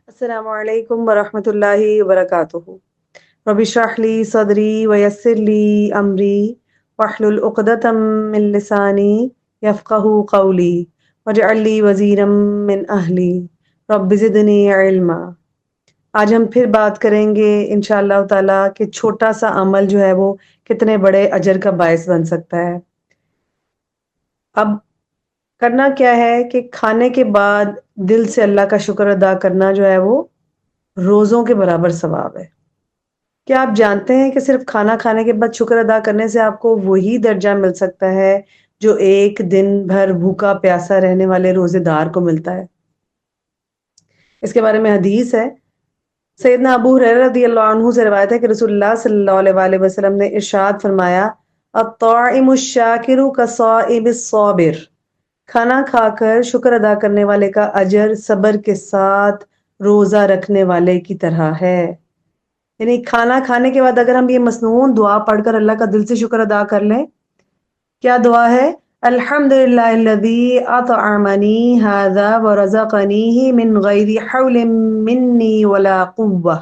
السلام علیکم ورحمۃ اللہ وبرکاتہ۔ رب اشرح لی صدری ویسر لی امری واحلل عقدۃ من لسانی یفقہوا قولی واجعل لی وزیرا من اہلی رب زدنی علما۔ آج ہم پھر بات کریں گے انشاءاللہ تعالیٰ کہ چھوٹا سا عمل جو ہے وہ کتنے بڑے اجر کا باعث بن سکتا ہے۔ اب کرنا کیا ہے کہ کھانے کے بعد دل سے اللہ کا شکر ادا کرنا جو ہے وہ روزوں کے برابر ثواب ہے۔ کیا آپ جانتے ہیں کہ صرف کھانا کھانے کے بعد شکر ادا کرنے سے آپ کو وہی درجہ مل سکتا ہے جو ایک دن بھر بھوکا پیاسا رہنے والے روزے دار کو ملتا ہے؟ اس کے بارے میں حدیث ہے، سیدنا ابو ہریرہ رضی اللہ عنہ سے روایت ہے کہ رسول اللہ صلی اللہ علیہ وآلہ وسلم نے ارشاد فرمایا، الطاعم الشاکر کصائم الصابر، کھانا کھا کر شکر ادا کرنے والے کا اجر صبر کے ساتھ روزہ رکھنے والے کی طرح ہے۔ یعنی کھانا کھانے کے بعد اگر ہم یہ مسنون دعا پڑھ کر اللہ کا دل سے شکر ادا کر لیں، کیا دعا ہے؟ الحمدللہ الذی اطعمنی ھذا ورزقنیہ من غیر حول منی ولا قوہ۔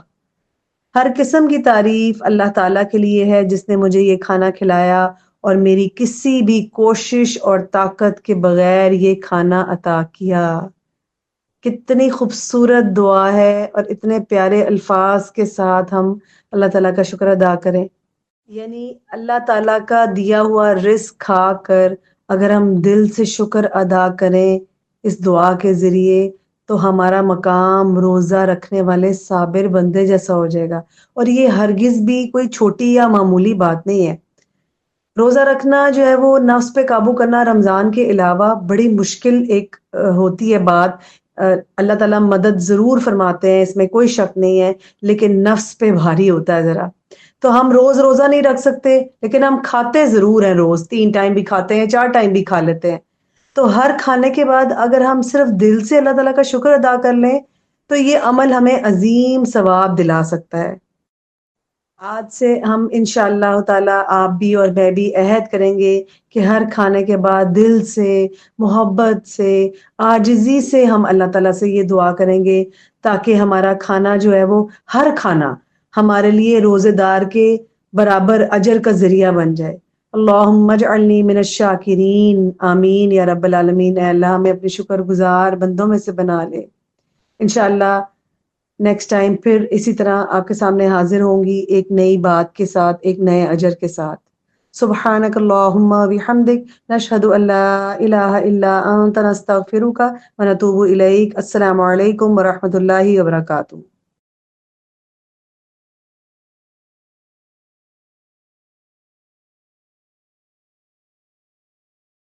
ہر قسم کی تعریف اللہ تعالیٰ کے لیے ہے جس نے مجھے یہ کھانا کھلایا اور میری کسی بھی کوشش اور طاقت کے بغیر یہ کھانا عطا کیا۔ کتنی خوبصورت دعا ہے اور اتنے پیارے الفاظ کے ساتھ ہم اللہ تعالیٰ کا شکر ادا کریں۔ یعنی اللہ تعالیٰ کا دیا ہوا رزق کھا کر اگر ہم دل سے شکر ادا کریں اس دعا کے ذریعے تو ہمارا مقام روزہ رکھنے والے صابر بندے جیسا ہو جائے گا۔ اور یہ ہرگز بھی کوئی چھوٹی یا معمولی بات نہیں ہے۔ روزہ رکھنا جو ہے وہ نفس پہ قابو کرنا رمضان کے علاوہ بڑی مشکل ایک ہوتی ہے بات۔ اللہ تعالیٰ مدد ضرور فرماتے ہیں، اس میں کوئی شک نہیں ہے، لیکن نفس پہ بھاری ہوتا ہے ذرا۔ تو ہم روزہ نہیں رکھ سکتے لیکن ہم کھاتے ضرور ہیں، روز 3 ٹائم بھی کھاتے ہیں، 4 ٹائم بھی کھا لیتے ہیں۔ تو ہر کھانے کے بعد اگر ہم صرف دل سے اللہ تعالیٰ کا شکر ادا کر لیں تو یہ عمل ہمیں عظیم ثواب دلا سکتا ہے۔ آج سے ہم انشاءاللہ تعالیٰ آپ بھی اور میں بھی عہد کریں گے کہ ہر کھانے کے بعد دل سے، محبت سے، عاجزی سے ہم اللہ تعالیٰ سے یہ دعا کریں گے تاکہ ہمارا کھانا جو ہے وہ ہر کھانا ہمارے لیے روزے دار کے برابر اجر کا ذریعہ بن جائے۔ اللہم اجعلنی من الشاکرین، آمین یا رب العالمین۔ اے اللہ ہمیں اپنے شکر گزار بندوں میں سے بنا لے۔ انشاءاللہ نیکسٹ ٹائم پھر اسی طرح آپ کے سامنے حاضر ہوں گی ایک نئی بات کے ساتھ، ایک نئے اجر کے ساتھ۔ سبحانک اللہم وبحمدک، نشہد ان لا الہ الا انت، نستغفرک ونتوب الیک۔ السلام علیکم ورحمۃ اللہ وبرکاتہ۔